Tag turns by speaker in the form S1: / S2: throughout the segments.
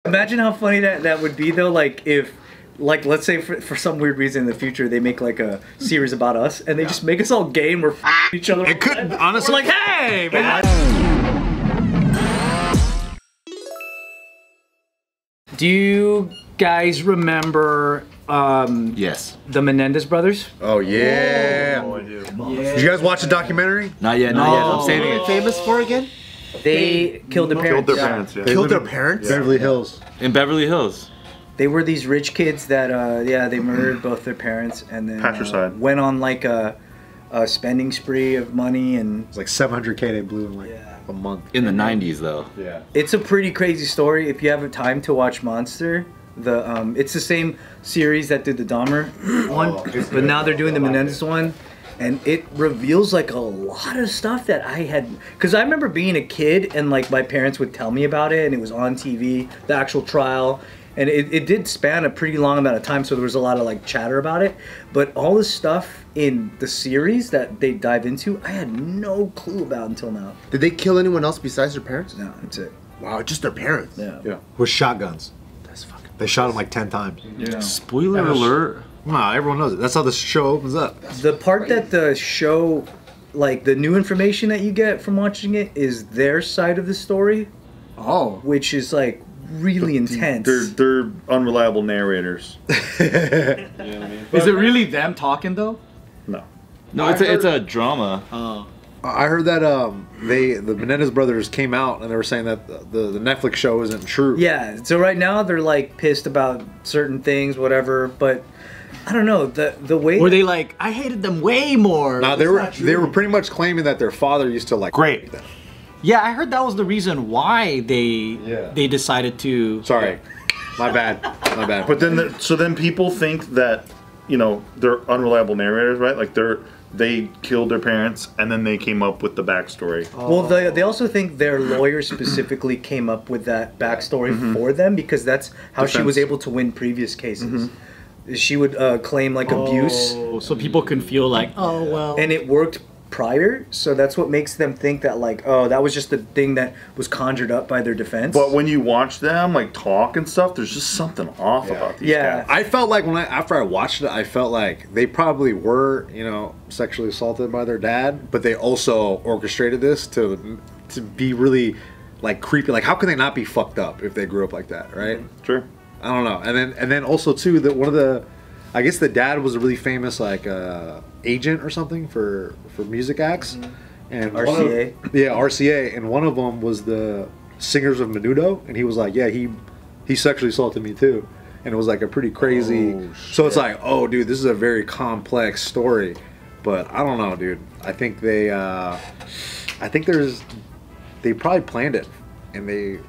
S1: Imagine how funny that would be though, like if, like let's say for some weird reason in the future they make like a series about us and they just make us all gay and we're each other.
S2: It could honestly
S1: we're like, hey man. Do you guys remember
S2: yes,
S1: the Menendez Brothers?
S3: Oh yeah.
S4: Oh, I do.
S3: Yeah. Did you guys watch the documentary?
S2: not yet. I'm saving it.
S5: Famous for again?
S1: They killed their parents.
S4: Killed their parents, yeah.
S3: Killed their parents?
S5: Beverly Hills.
S2: In Beverly Hills.
S1: They were these rich kids that, they murdered both their parents and then
S4: Patricide.
S1: went on like a spending spree of money and.
S3: It's like 700K they blew in like a month.
S2: In the 90s, though.
S3: Yeah.
S1: It's a pretty crazy story. If you have time to watch Monster, it's the same series that did the Dahmer one, but now they're doing the Menendez one. And it reveals like a lot of stuff that I had, because I remember being a kid and like my parents would tell me about it and it was on TV, the actual trial. And it did span a pretty long amount of time, so there was a lot of like chatter about it. But all the stuff in the series that they dive into, I had no clue about until now.
S5: Did they kill anyone else besides their parents?
S1: No, that's it.
S5: Wow, just their parents.
S1: Yeah.
S3: With shotguns.
S5: That's fucking.
S3: They shot him like 10 times.
S1: Yeah.
S2: Spoiler alert.
S3: Nah, everyone knows it. That's how the show opens up.
S1: The part that the show, like the new information that you get from watching it is their side of the story.
S5: Oh.
S1: Which is like really intense.
S4: They're unreliable narrators. You know what I mean?
S6: Is it really them talking though?
S4: No.
S2: No, it's a drama.
S6: Oh.
S3: I heard that the Menendez Brothers came out and they were saying that the Netflix show isn't true.
S1: Yeah, so right now they're like pissed about certain things, whatever, but I don't know, the way
S6: Were they like, I hated them way more?
S3: Nah, they were pretty much claiming that their father used to like rape them.
S6: Yeah, I heard that was the reason why they decided to.
S3: Sorry, my bad.
S4: But then, so then people think that, you know, they're unreliable narrators, right? Like they killed their parents and then they came up with the backstory.
S1: Well, they also think their lawyer specifically came up with that backstory for them because that's how she was able to win previous cases. She would claim like abuse.
S6: So people can feel like, oh well.
S1: And it worked prior, so that's what makes them think that like, oh, that was just the thing that was conjured up by their defense.
S4: But when you watch them like talk and stuff, there's just something off about these guys.
S3: I felt like after I watched it, I felt like they probably were, you know, sexually assaulted by their dad, but they also orchestrated this to be really like creepy. Like, how can they not be fucked up if they grew up like that, right?
S4: Sure.
S3: I don't know. And then also too that one of the, I guess the dad was a really famous like agent or something for music acts, and
S1: RCA.
S3: RCA, and one of them was the Singers of Menudo, and he was like, yeah, he sexually assaulted me too, and it was like a pretty crazy. So it's like, oh, dude, this is a very complex story, but I don't know, dude. I think they probably planned it, and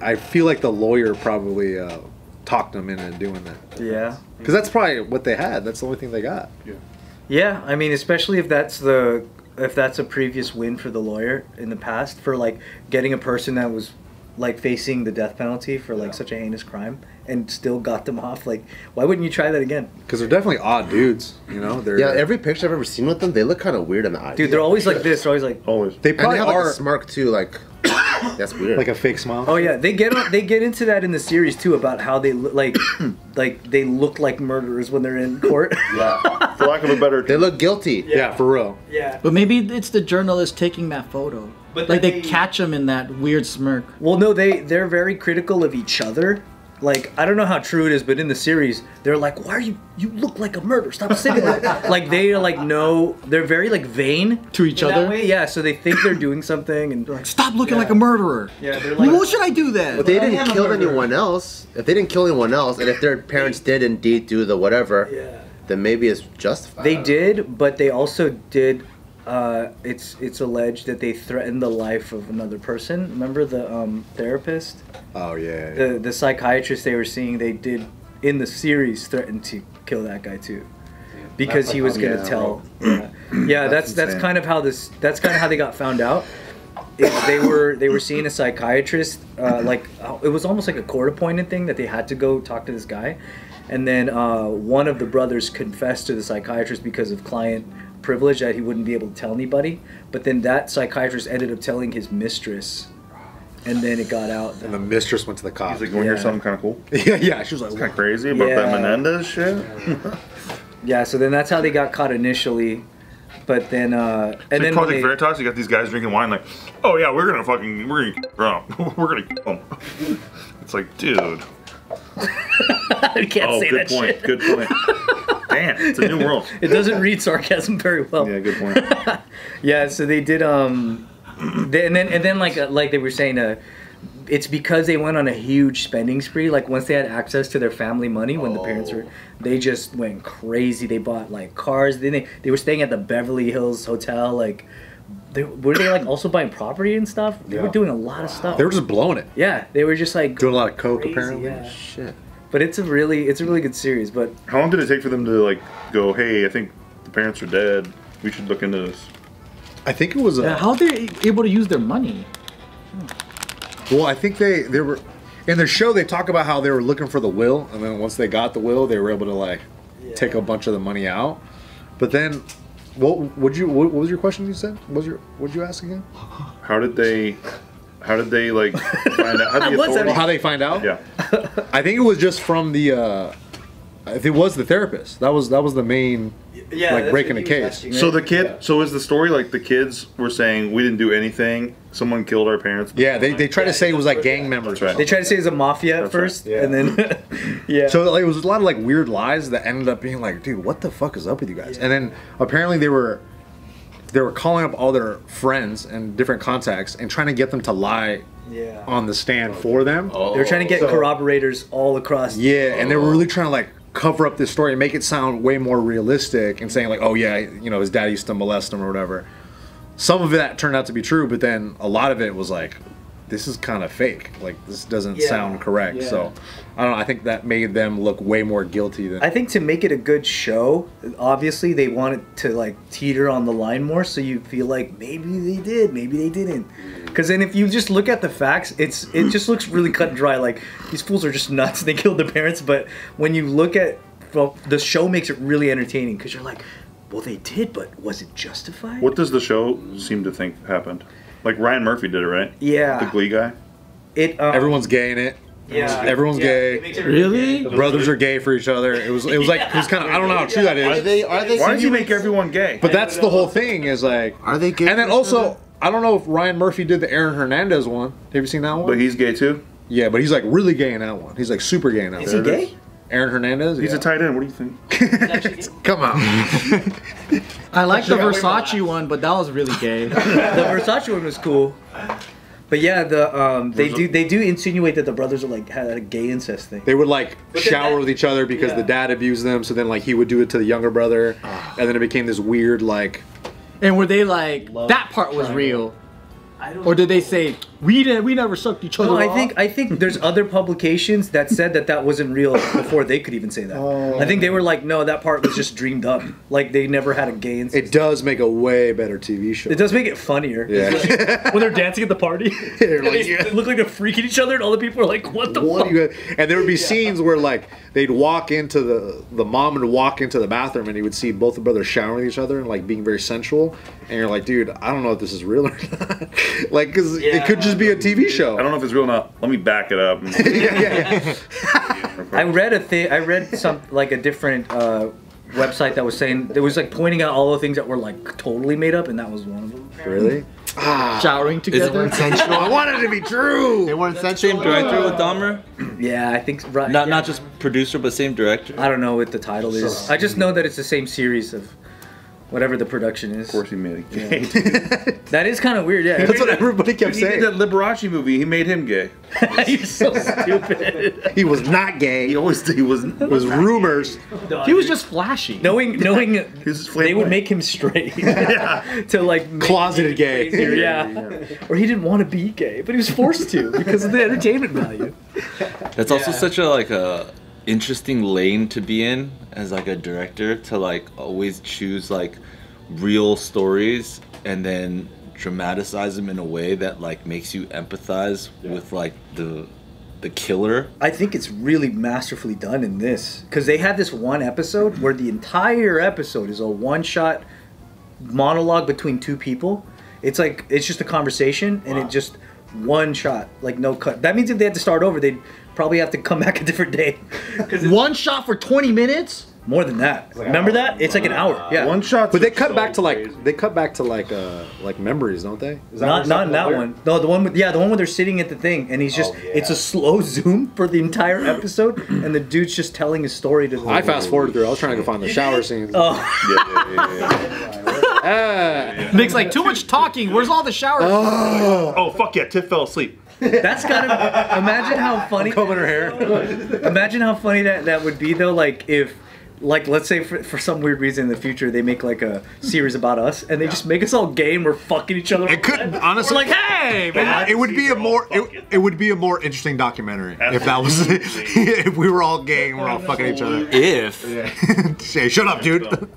S3: I feel like the lawyer probably talked them into doing that.
S1: Yeah.
S3: Because that's probably what they had. That's the only thing they got.
S4: Yeah.
S1: Yeah, I mean, especially if that's a previous win for the lawyer in the past for like getting a person that was like facing the death penalty for like such a heinous crime and still got them off. Like, why wouldn't you try that again?
S3: Because they're definitely odd dudes, you know. They're
S5: Every picture I've ever seen with them, they look kind of weird in the eyes.
S1: Dude, they're always like this. They're always like
S3: They probably
S5: and they have
S3: are
S5: like a smirk too, like that's weird.
S3: like a fake smile.
S1: Oh yeah, they get into that in the series too about how they look like they look like murderers when they're in court.
S4: Yeah. For lack of a better term.
S5: They look guilty.
S3: Yeah, for real.
S1: Yeah.
S6: But maybe it's the journalist taking that photo.
S1: But
S6: like
S1: then
S6: they catch them in that weird smirk.
S1: Well, no, they're very critical of each other. Like, I don't know how true it is, but in the series, they're like, why are you look like a murderer. Stop sitting like that. Like, they are like, no, they're very like vain.
S6: To each
S1: in
S6: other?
S1: that way. Yeah, so they think they're doing something and
S6: Like, stop looking like a murderer.
S1: Yeah, they're like,
S6: Why should I do that?
S5: But they didn't kill anyone else. If they didn't kill anyone else, and if their parents did indeed do the whatever, then maybe it's justified.
S1: They did, but they also did. It's alleged that they threatened the life of another person. Remember the therapist?
S3: Oh yeah.
S1: The psychiatrist they were seeing, they did in the series threaten to kill that guy too, because he was gonna tell. Yeah, that's kind of how they got found out. They were seeing a psychiatrist, it was almost like a court appointed thing that they had to go talk to this guy, and then one of the brothers confessed to the psychiatrist because of client privilege that he wouldn't be able to tell anybody, but then that psychiatrist ended up telling his mistress and then it got out.
S3: And the mistress went to the cops.
S4: He's like, "You want to hear something kind of cool?"
S3: yeah. She was like,
S4: Kind of crazy about that Menendez shit.
S1: Yeah, so then that's how they got caught initially, but then and then
S4: Project Veritas, you got these guys drinking wine, like, "Oh yeah, we're gonna drunk. We're gonna kill them." It's like, dude.
S1: I can't say
S4: good
S1: that
S4: point.
S1: shit.
S4: Good point. Damn, it's a new world.
S1: It doesn't read sarcasm very well.
S4: Yeah, good point.
S1: Yeah, so they did and then like they were saying it's because they went on a huge spending spree. Like once they had access to their family money when the parents were, they just went crazy. They bought like cars. Then they were staying at the Beverly Hills Hotel. Like were they like also buying property and stuff? They were doing a lot of stuff.
S3: they were just blowing it.
S1: Yeah, they were just like
S3: Doing a lot of coke,
S1: crazy,
S3: apparently.
S1: yeah.
S5: Shit.
S1: But it's a really good series. But
S4: How long did it take for them to like go, "Hey, I think the parents are dead. We should look into this"?
S3: I think it was
S6: How are they able to use their money?
S3: well, I think they were in the show. They talk about how they were looking for the will, and then once they got the will, they were able to like take a bunch of the money out. But then, what was your question? You said what'd you ask again?
S4: How did they like find out? How,
S1: What's that?
S3: How they find out?
S4: Yeah.
S3: I think it was just from the. If it was the therapist, that was the main.
S1: yeah,
S3: Like
S1: that's
S3: breaking
S1: what
S3: a
S1: he was
S3: case.
S1: asking,
S4: So
S1: right?
S4: the kid. So is the story like the kids were saying we didn't do anything? Someone killed our parents.
S3: Yeah, they try to say it was like gang members.
S4: That's right.
S1: They tried to say it was a mafia at
S4: That's
S1: first,
S3: right. Yeah.
S1: and then yeah.
S3: So like, it was a lot of like weird lies that ended up being like, dude, what the fuck is up with you guys? And then apparently they were calling up all their friends and different contacts and trying to get them to lie
S1: yeah.
S3: on the stand for them.
S1: They were trying to get corroborators all across.
S3: Yeah, and they were really trying to like cover up this story and make it sound way more realistic and saying like, oh yeah, you know, his dad used to molest him or whatever. Some of that turned out to be true, but then a lot of it was like, this is kind of fake. Like this doesn't sound correct.
S1: Yeah.
S3: So I don't know. I think that made them look way more guilty than.
S1: I think to make it a good show, obviously they wanted to like teeter on the line more, so you feel like maybe they did, maybe they didn't. Because then if you just look at the facts, it just looks really cut and dry. Like these fools are just nuts. They killed their parents, but when you look at the show, makes it really entertaining because you're like, well, they did, but was it justified?
S4: What does the show seem to think happened? Like Ryan Murphy did it, right?
S1: Yeah.
S4: The Glee guy.
S3: Everyone's gay in it.
S1: Yeah.
S3: Everyone's gay.
S1: It makes it
S6: Really?
S3: The brothers are gay for each other. It was kind of I don't know how true that is.
S5: Are they?
S4: Why does he make everyone gay?
S3: But that's the whole thing is like.
S5: Are they gay?
S3: And then also, I don't know if Ryan Murphy did the Aaron Hernandez one. Have you seen that one?
S4: But he's gay too.
S3: Yeah, but he's like really gay in that one. He's like super gay in that one.
S1: Is he gay?
S3: Aaron Hernandez?
S4: He's
S3: yeah.
S4: a tight end. What do you think?
S3: Come on.
S6: I like the Versace one, but that was really gay.
S1: The Versace one was cool. But yeah, they do insinuate that the brothers are like had a gay incest thing.
S3: They would like
S1: then
S3: shower
S1: that-
S3: with each other because the dad abused them. So then like he would do it to the younger brother, and then it became this weird like.
S6: And were they like that part was real, or did they say we never sucked each other
S1: No,
S6: off?
S1: I think there's other publications that said that wasn't real before they could even say that. I think they were like, no, that part was just dreamed up. Like they never had a gay incest.
S3: It does make a way better TV show.
S1: It does make it funnier.
S3: Yeah.
S1: When they're dancing at the party,
S3: They're like,
S1: they look like they're freaking each other, and all the people are like, "What the
S3: What
S1: fuck?"
S3: you got? And there would be scenes where like they'd walk into the mom would walk into the bathroom and you would see both the brothers showering with each other and like being very sensual, and you're like, dude, I don't know if this is real or not. Like, because it could just be a TV show.
S4: I don't know if it's real or not. Let me back it up.
S1: I read some like a different website that was saying it was like pointing out all the things that were like totally made up, and that was one of them.
S3: Really?
S6: Showering together.
S5: sensual.
S3: I wanted it to be true.
S5: They weren't
S2: Same
S5: sensual.
S2: director with Dahmer?
S1: Yeah, I think right.
S2: Not just producer, but same director?
S1: I don't know what the title is. I just know that it's the same series of whatever the production is.
S4: Of course, he made it gay.
S1: That is kind of weird. Yeah.
S3: That's what everybody kept
S4: He did
S3: saying.
S4: that Liberace movie. He made him gay.
S1: You're so stupid.
S3: He was not
S4: He
S3: gay.
S4: always he was.
S3: It was rumors.
S6: He was just flashy.
S1: Knowing
S4: was
S1: they
S4: flamboyant.
S1: would make him straight to like make
S3: Closeted gay.
S1: crazier, yeah. Or he didn't want to be gay, but he was forced to because of the entertainment value.
S2: That's also such a interesting lane to be in as like a director, to like always choose like real stories and then dramatize them in a way that like makes you empathize with like the killer.
S1: I think it's really masterfully done in this because they had this one episode where the entire episode is a one-shot monologue between two people. It's like it's just a conversation, and it just one shot, like no cut. That means if they had to start over, they'd probably have to come back a different day.
S6: One shot for 20 minutes?
S1: More than that. Remember that? It's like an hour. Yeah.
S4: One shot.
S3: But they cut back to like memories, don't they?
S1: Not in that one. No, the one with the one where they're sitting at the thing and he's just it's a slow zoom for the entire episode and the dude's just telling his story to the
S3: I fast forwarded through. I was trying to go find the shower scenes.
S1: Oh.
S6: Nick's like, too much talking. Where's all the showers?
S4: Oh fuck yeah! Tiff fell asleep.
S1: That's gotta imagine how funny
S3: Combing her hair.
S1: Imagine how funny that would be though, like if let's say for some weird reason in the future they make like a series about us and they just make us all gay and we're fucking each other.
S7: It could honestly
S1: we're like, hey man.
S7: It would be a more it would be a more interesting documentary if that was if we were all gay and we're all fucking each other.
S2: If
S7: Hey, shut up, dude.